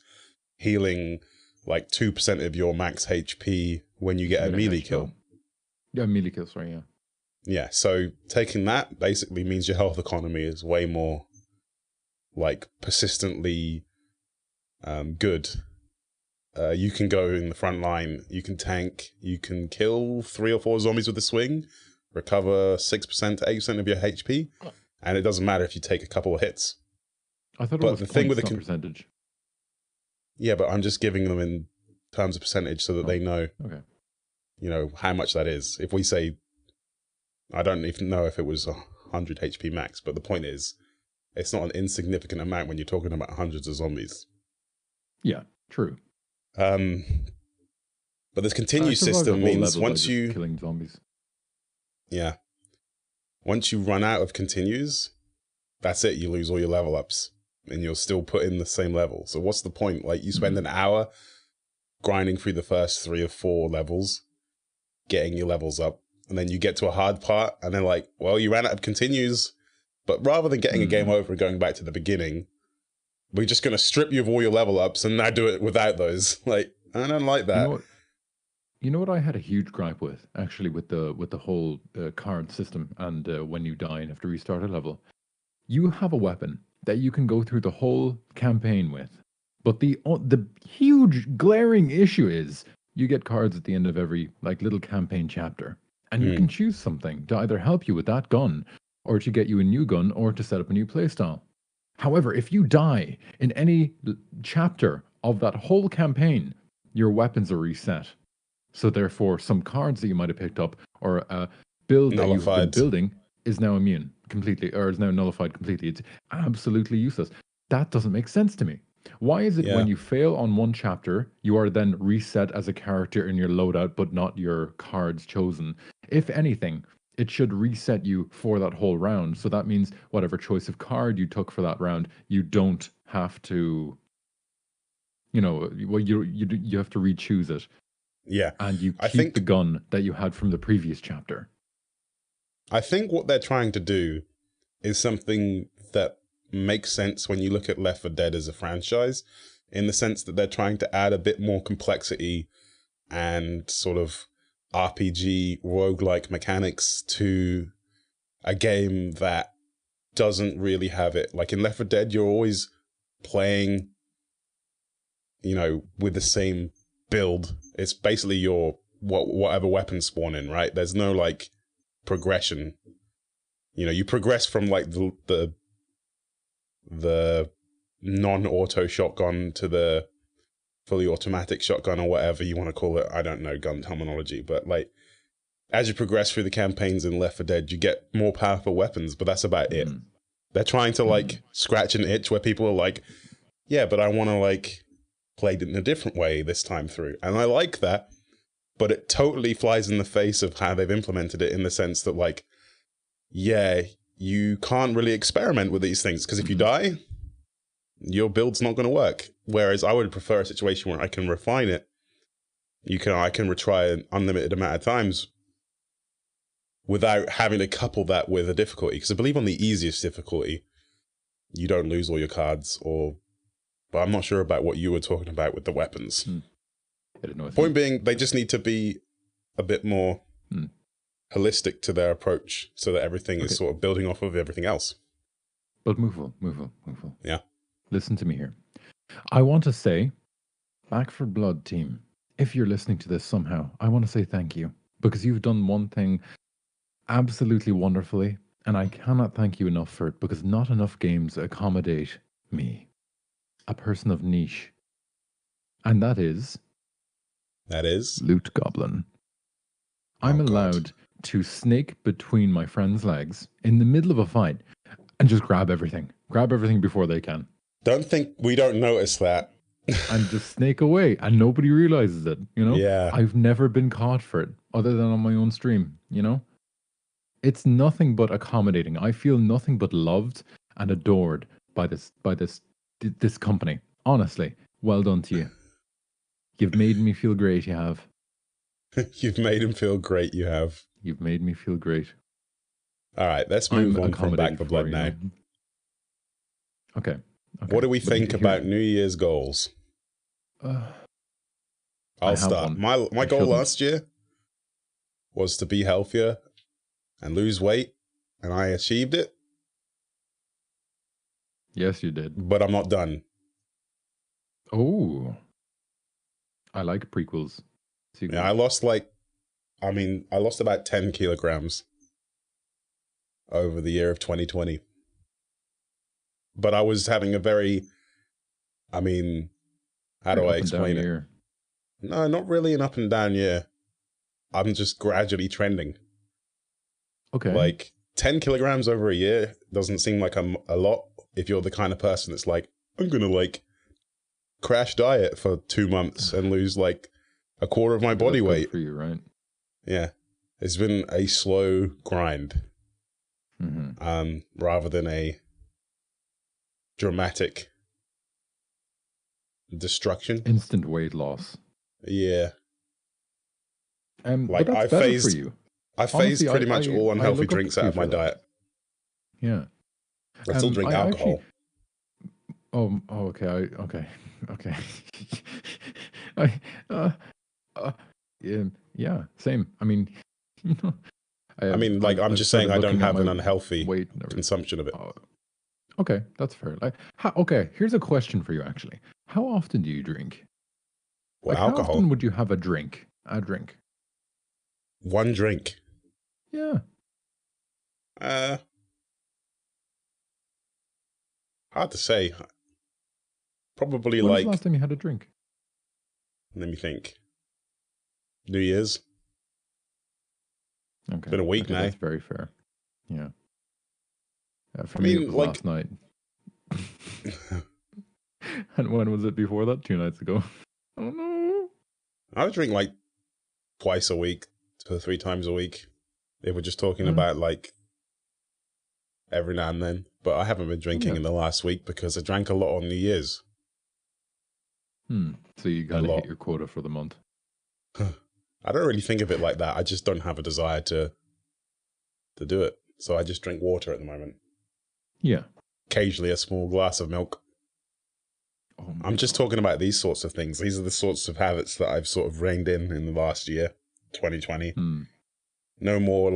healing like 2% of your max HP when you get a melee kill. Yeah, melee kill, sorry, yeah. Yeah, so taking that basically means your health economy is way more like persistently good. You can go in the front line, you can tank, you can kill 3 or 4 zombies with a swing, recover 6% to 8% of your HP, and it doesn't matter if you take a couple of hits. I thought it was the thing with the percentage. Yeah, but I'm just giving them in terms of percentage so that they know, you know, how much that is. If we say, I don't even know if it was 100 HP max, but the point is, it's not an insignificant amount when you're talking about hundreds of zombies. Yeah, true. But this continued system means once you killing zombies. Yeah. Once you run out of continues, that's it. You lose all your level ups and you'll still put in the same level. So what's the point? Like you spend an hour grinding through the first 3 or 4 levels, getting your levels up, and then you get to a hard part and they're like, well, you ran out of continues, but rather than getting a game over and going back to the beginning, we're just going to strip you of all your level ups and now do it without those. Like, I don't like that. You know what I had a huge gripe with, actually, with the whole card system and when you die and have to restart a level. You have a weapon that you can go through the whole campaign with, but the huge glaring issue is you get cards at the end of every like little campaign chapter, and you can choose something to either help you with that gun, or to get you a new gun, or to set up a new playstyle. However, if you die in any chapter of that whole campaign, your weapons are reset. So therefore, some cards that you might have picked up or a build that you've been building is now immune completely, or is now nullified completely. It's absolutely useless. That doesn't make sense to me. Why is it when you fail on one chapter, you are then reset as a character in your loadout, but not your cards chosen? If anything, it should reset you for that whole round. So that means whatever choice of card you took for that round, you don't have to, you know, well, you have to re-choose it. Yeah. And you keep the gun that you had from the previous chapter. I think what they're trying to do is something that makes sense when you look at Left 4 Dead as a franchise, in the sense that they're trying to add a bit more complexity and sort of RPG roguelike mechanics to a game that doesn't really have it. Like in Left 4 Dead, you're always playing, you know, with the same build. It's basically your whatever weapon spawn in, right? There's no like progression. You know, you progress from like the non-auto shotgun to the fully automatic shotgun, or whatever you want to call it. I don't know gun terminology, but like as you progress through the campaigns in Left 4 Dead, you get more powerful weapons, but that's about it. They're trying to like scratch an itch where people are like, yeah, but I want to like play it in a different way this time through. And I like that, but it totally flies in the face of how they've implemented it, in the sense that like, yeah, you can't really experiment with these things, because if you die, your build's not going to work. Whereas I would prefer a situation where I can refine it. I can retry an unlimited amount of times without having to couple that with a difficulty. Because I believe on the easiest difficulty, you don't lose all your cards, but I'm not sure about what you were talking about with the weapons. I didn't know. Point being, they just need to be a bit more holistic to their approach, so that everything is sort of building off of everything else. But Moofle. Yeah. Listen to me here. I want to say, Back 4 Blood team, if you're listening to this somehow, I want to say thank you, because you've done one thing absolutely wonderfully, and I cannot thank you enough for it, because not enough games accommodate me, a person of niche. And that is Loot Goblin. I'm allowed to snake between my friends' legs in the middle of a fight and just grab everything before they can. Don't think we don't notice that. And just snake away, and nobody realizes it, you know? Yeah. I've never been caught for it, other than on my own stream, you know? It's nothing but accommodating. I feel nothing but loved and adored by this company. Honestly, well done to you. You've made me feel great, you have. You've made him feel great, you have. You've made me feel great. All right, let's move on from Back the accommodated Blood for, now. Okay. What do we think about New Year's goals? I'll start. One. My goal last year was to be healthier and lose weight, and I achieved it. Yes, you did. But I'm not done. Oh. I like prequels. Yeah, I lost about 10 kilograms over the year of 2020. But I was having a very, how do I explain it? No, not really an up and down year. I'm just gradually trending. Okay. Like 10 kilograms over a year doesn't seem like a lot if you're the kind of person that's like, I'm going to crash diet for 2 months and lose a quarter of my body weight. For you, right? Yeah. It's been a slow grind. Mm-hmm. Rather than a dramatic destruction. Instant weight loss. Yeah. But that's better for you. I phased pretty much all unhealthy drinks out of my diet. Yeah. I still drink alcohol. Okay. Yeah, same. I'm just saying I don't have an unhealthy consumption of it. Okay, that's fair. Okay, here's a question for you, actually. How often do you drink? Alcohol? How often would you have a drink? One drink? Yeah. Hard to say. Probably when was the last time you had a drink? Let me think. New Year's. Okay. It's been a week now. That's very fair. Yeah. For me, it was last night. And when was it before that? 2 nights ago. Oh no. I would drink twice a week, 2 or 3 times a week. If we're just talking about every now and then. But I haven't been drinking in the last week because I drank a lot on New Year's. So you kind of hit your quota for the month. I don't really think of it like that. I just don't have a desire to do it. So I just drink water at the moment. Yeah. Occasionally a small glass of milk. I'm just talking about these sorts of things. These are the sorts of habits that I've sort of reined in the last year, 2020. No more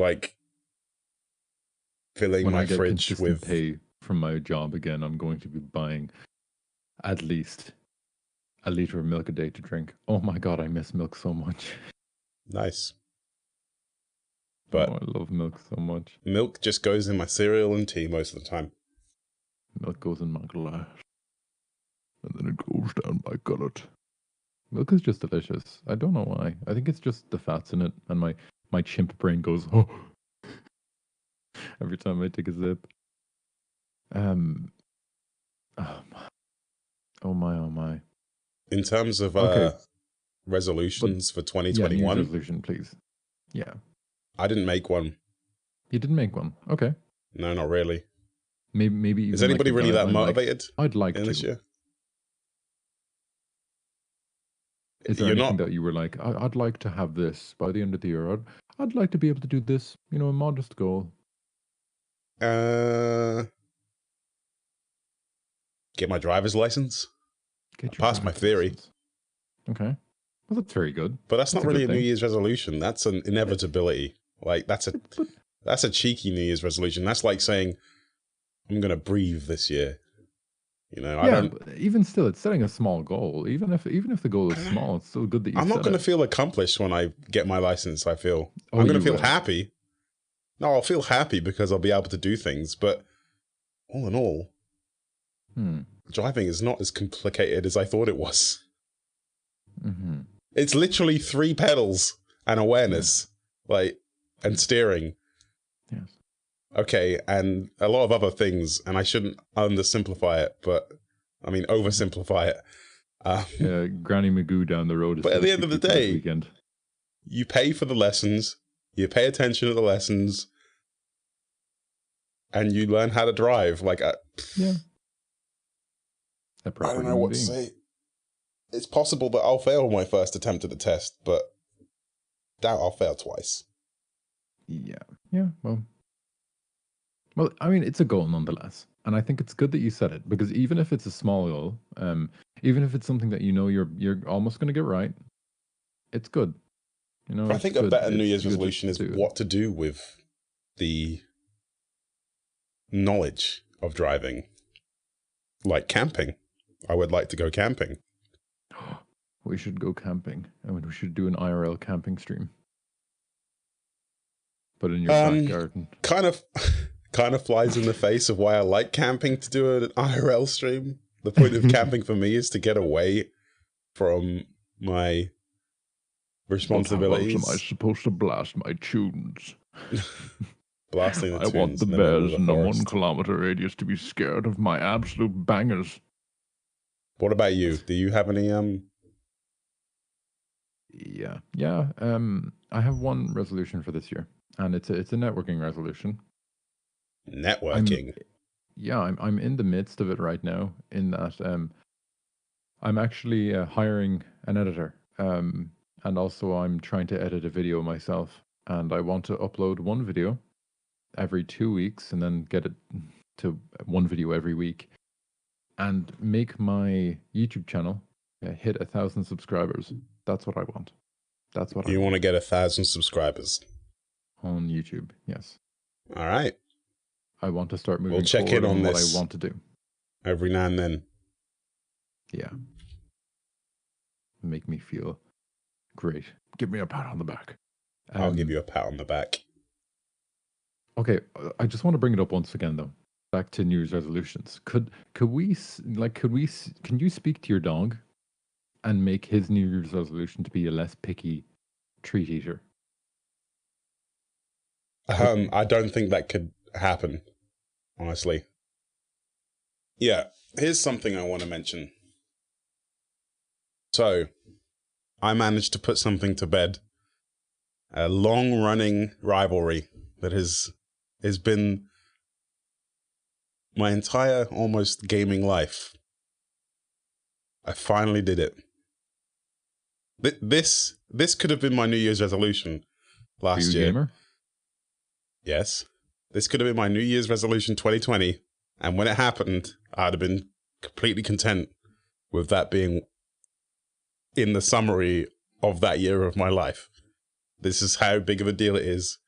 filling my fridge with pay from my job again. I'm going to be buying at least a liter of milk a day to drink. Oh my God, I miss milk so much. Nice. But I love milk so much. Milk just goes in my cereal and tea most of the time. Milk goes in my glass. And then it goes down my gullet. Milk is just delicious. I don't know why. I think it's just the fats in it. And my chimp brain goes, oh, every time I take a sip. Oh my. In terms of resolutions for 2021. Yeah, resolution, please. Yeah. I didn't make one. You didn't make one? Okay. No, not really. Maybe. Is anybody really that motivated? I'd like to. This year? Is there anything that you were like, I'd like to have this by the end of the year? I'd like to be able to do this. A modest goal. Get my driver's license. Pass my theory. License. Okay. Well, that's very good. But that's not really a New Year's resolution. That's an inevitability. That's a cheeky New Year's resolution. That's like saying, I'm going to breathe this year. Even still, it's setting a small goal. Even if the goal is small, it's still good that you I'm not going to feel accomplished when I get my license, I feel. I'm going to feel happy. No, I'll feel happy because I'll be able to do things. But all in all, driving is not as complicated as I thought it was. Mm-hmm. It's literally 3 pedals and awareness, and steering. Yes. Okay, and a lot of other things, and I shouldn't undersimplify it, but oversimplify it. Granny Magoo down the road. But at the end of the day, you pay for the lessons, you pay attention to the lessons, and you learn how to drive. Yeah. I don't know what to say. it's possible that I'll fail my first attempt at the test, but doubt I'll fail twice. Yeah. Well, I mean, it's a goal nonetheless, and I think it's good that you said it, because even if it's a small goal, even if it's something that you're almost going to get right, it's good. You know, I think a better New Year's resolution is what to do with the knowledge of driving, like camping. I would like to go camping. We should go camping. I mean, we should do an IRL camping stream. But in your back garden. Kind of flies in the face of why I like camping to do an IRL stream. The point of camping for me is to get away from my responsibilities. How else am I supposed to blast my tunes? Blasting the tunes. I want the bears in the 1 kilometer radius to be scared of my absolute bangers. What about you? Do you have any Yeah. I have one resolution for this year, and it's a networking resolution. Networking. I'm in the midst of it right now. In that, I'm actually hiring an editor, and also I'm trying to edit a video myself, and I want to upload one video every 2 weeks, and then get it to one video every week, and make my YouTube channel hit 1,000 subscribers. That's what I want. That's what you want to get 1,000 subscribers on YouTube. Yes. All right. I want to start moving. We'll check in on what this I want to do every now and then. Yeah. Make me feel great. Give me a pat on the back. I'll give you a pat on the back. Okay, I just want to bring it up once again, though. Back to New Year's resolutions. Can you speak to your dog and make his New Year's resolution to be a less picky treat eater? I don't think that could happen, honestly. Yeah, here's something I want to mention. So, I managed to put something to bed. A long-running rivalry that has been my entire almost gaming life. I finally did it. This could have been my New Year's resolution last year. Gamer? Yes. This could have been my New Year's resolution 2020. And when it happened, I'd have been completely content with that being in the summary of that year of my life. This is how big of a deal it is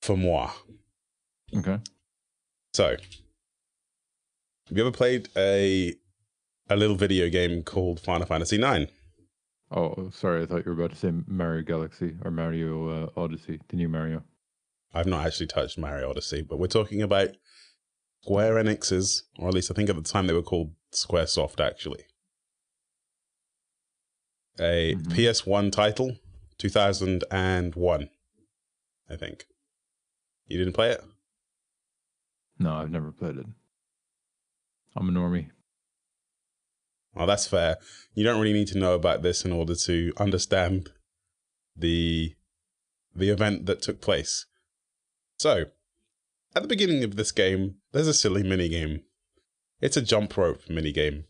for moi. Okay. So, have you ever played a little video game called Final Fantasy IX? Oh, sorry. I thought you were about to say Mario Galaxy or Mario Odyssey, the new Mario. I've not actually touched Mario Odyssey, but we're talking about Square Enix's, or at least I think at the time they were called Squaresoft, actually. A PS1 title, 2001, I think. You didn't play it? No, I've never played it. I'm a normie. Well, that's fair. You don't really need to know about this in order to understand the event that took place. So, at the beginning of this game, there's a silly minigame. It's a jump rope minigame.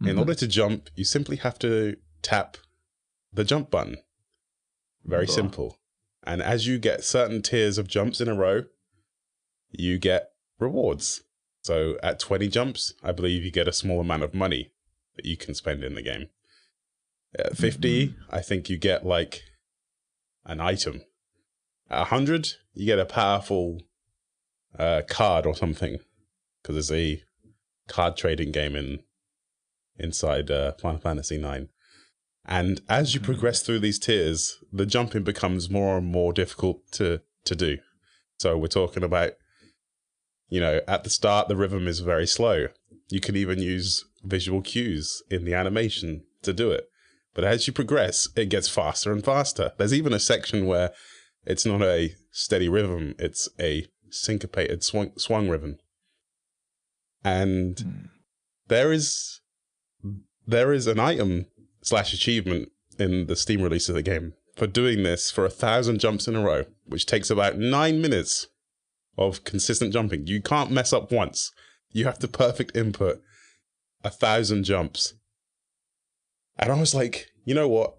In order to jump, you simply have to tap the jump button. Very simple. And as you get certain tiers of jumps in a row, you get rewards. So at 20 jumps, I believe you get a small amount of money that you can spend in the game. At 50, I think you get like an item. At 100, you get a powerful card or something, because it's a card trading game inside Final Fantasy IX. And as you progress through these tiers, the jumping becomes more and more difficult to do. So we're talking about, at the start, the rhythm is very slow. You can even use visual cues in the animation to do it. But as you progress, it gets faster and faster. There's even a section where it's not a steady rhythm, it's a syncopated swung rhythm. And there is an item / achievement in the Steam release of the game for doing this for 1,000 jumps in a row, which takes about 9 minutes of consistent jumping. You can't mess up once. You have to perfect input 1,000 jumps. And I was like, you know what?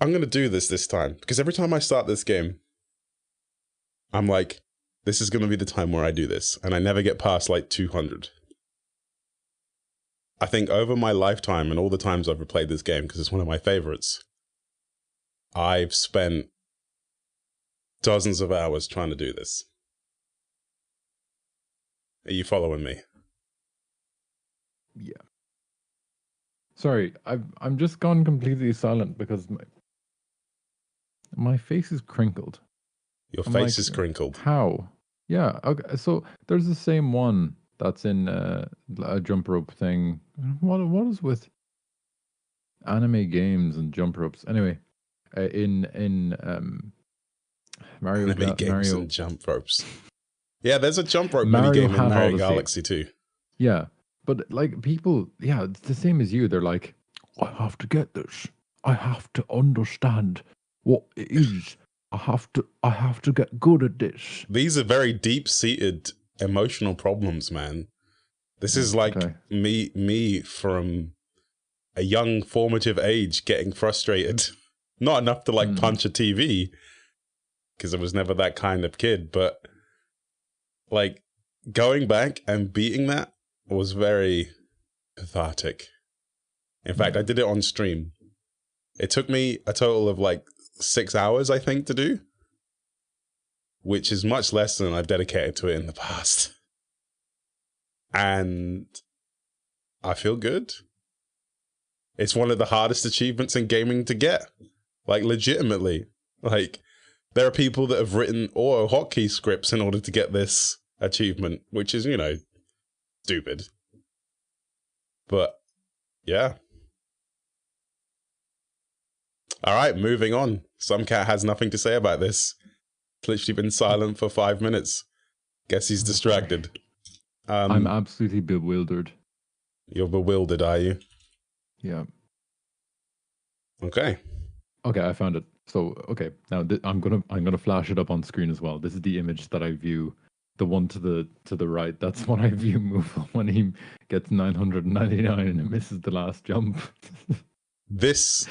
I'm going to do this time. Because every time I start this game, I'm like, this is going to be the time where I do this. And I never get past like 200. I think over my lifetime and all the times I've replayed this game, because it's one of my favorites, I've spent dozens of hours trying to do this. Are you following me? Yeah. Sorry, I'm just gone completely silent because my face is crinkled. Your face is crinkled. How? Yeah. Okay. So there's the same one that's in a jump rope thing. What is with anime games and jump ropes? Anyway, in Mario and jump ropes. Yeah, there's a jump rope Mario minigame in Mario Odyssey. Galaxy too. Yeah, but like people, yeah, it's the same as you. They're like, I have to get this. I have to understand what it is. I have to get good at this. These are very deep-seated emotional problems, man. This is like me from a young formative age getting frustrated. Not enough to like punch a TV, because I was never that kind of kid, but like going back and beating that was very cathartic. In fact, I did it on stream. It took me a total of like 6 hours, I think, to do, which is much less than I've dedicated to it in the past. And I feel good. It's one of the hardest achievements in gaming to get. Like, legitimately. Like, there are people that have written auto hotkey scripts in order to get this achievement, which is, you know, stupid. But, yeah. All right, moving on. Sumkat has nothing to say about this. Literally been silent for 5 minutes. Guess he's distracted. I'm absolutely bewildered. You're bewildered, are you? Yeah. Okay. Okay, I found it. So, okay, now I'm gonna flash it up on screen as well. This is the image that I view. The one to the right. That's what I view Moofle when he gets 999 and it misses the last jump. This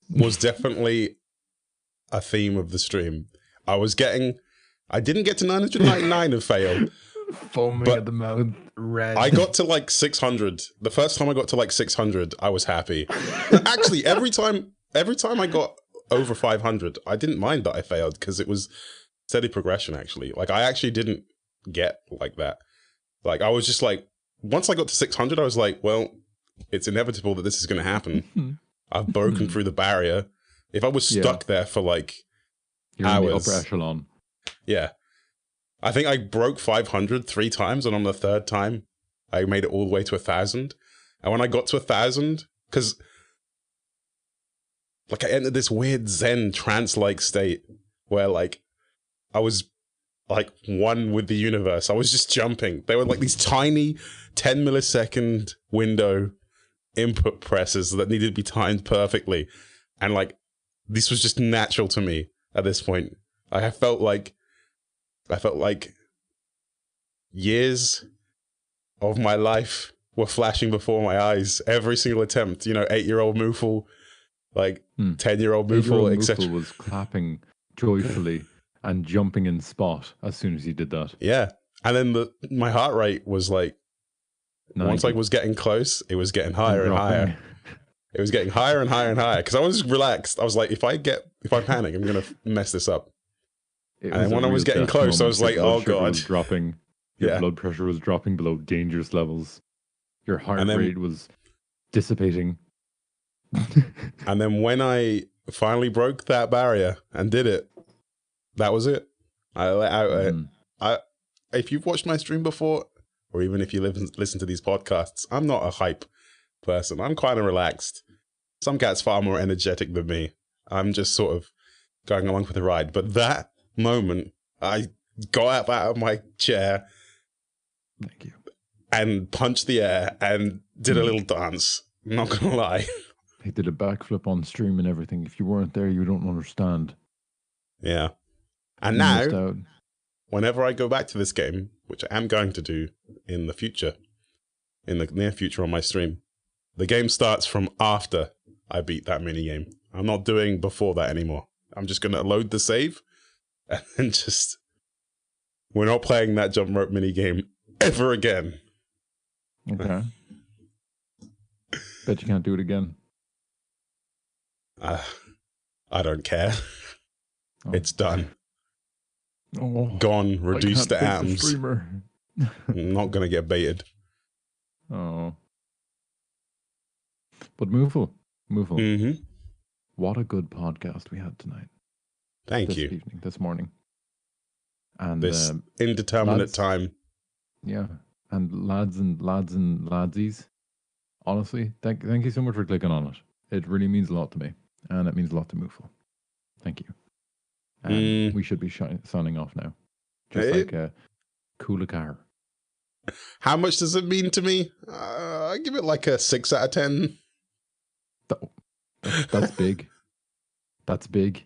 was definitely a theme of the stream. I didn't get to 999 and failed. Foaming at the mouth, red. I got to like 600. The first time I got to like 600, I was happy. Actually, every time I got over 500, I didn't mind that I failed because it was steady progression, actually. Like, I actually didn't get like that. Like, I was just like, once I got to 600, I was like, well, it's inevitable that this is going to happen. I've broken through the barrier. If I was stuck there for like hours. In the upper echelon. Yeah. I think I broke 500 3 times, and on the third time, I made it all the way to 1,000. And when I got to 1,000, because like I entered this weird Zen trance-like state where like I was like one with the universe. I was just jumping. They were like these tiny 10 millisecond window input presses that needed to be timed perfectly. And like, this was just natural to me at this point. I felt like years of my life were flashing before my eyes. Every single attempt, you know, 8-year-old Moofle, like 10-year-old Moofle, etc. Moofle was clapping joyfully and jumping in spot as soon as he did that. Yeah. And then my heart rate was like, 90. Once I was getting close, it was getting higher and higher. It was getting higher and higher and higher because I was relaxed. I was like, if I panic, I'm going to mess this up. And then when I was getting close, I was like, oh God. Your blood pressure was dropping below dangerous levels. Your heart rate was dissipating. And then when I finally broke that barrier and did it, that was it. I let out it. If you've watched my stream before, or even if you listen to these podcasts, I'm not a hype person. I'm kind of relaxed. Sumkat's far more energetic than me. I'm just sort of going along for the ride. But that moment, I got up out of my chair. Thank you. And punched the air and did a little dance. I'm not going to lie. He did a backflip on stream and everything. If you weren't there, you don't understand. Yeah. And now, whenever I go back to this game, which I am going to do in the future, in the near future on my stream, the game starts from after I beat that minigame. I'm not doing before that anymore. I'm just going to load the save and then just... We're not playing that jump rope minigame ever again. Okay. Bet you can't do it again. I don't care. Oh. It's done. Oh, gone, reduced to atoms. I'm not going to get baited. Oh. But Moofle, Mm-hmm. what a good podcast we had tonight. Thank you. This morning. And this indeterminate lads, time. Yeah. And lads and ladsies, honestly, thank you so much for clicking on it. It really means a lot to me. And it means a lot to Moofle. Thank you. And we should be signing off now. Just like a cooler car. How much does it mean to me? I give it like a 6 out of 10. That's big. That's big.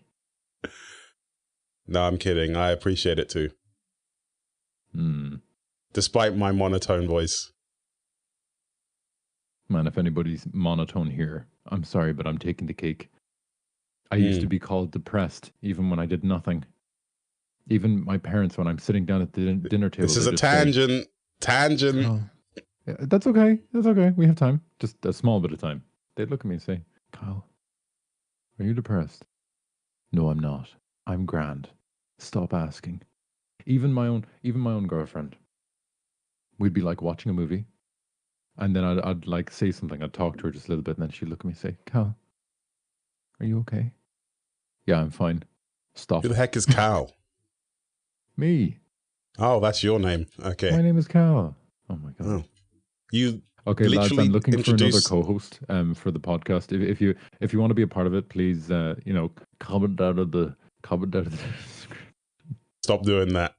No, I'm kidding. I appreciate it too. Despite my monotone voice. Man, if anybody's monotone here, I'm sorry, but I'm taking the cake. I used to be called depressed, even when I did nothing. Even my parents, when I'm sitting down at the dinner table. This is a tangent. Tangent. Oh, yeah, that's okay. That's okay. We have time. Just a small bit of time. They'd look at me and say, Kyle, are you depressed? No, I'm not. I'm grand. Stop asking. Even my own girlfriend. We'd be like watching a movie. And then I'd like say something. I'd talk to her just a little bit. And then she'd look at me and say, Kyle, are you okay? Yeah, I'm fine. Stop. Who the heck is Cal? Me. Oh, that's your name. Okay. My name is Cal. Oh my God. Oh. You okay, lads, I'm looking for another introduce... co-host for the podcast. If you want to be a part of it, please comment out of the description. Stop doing that.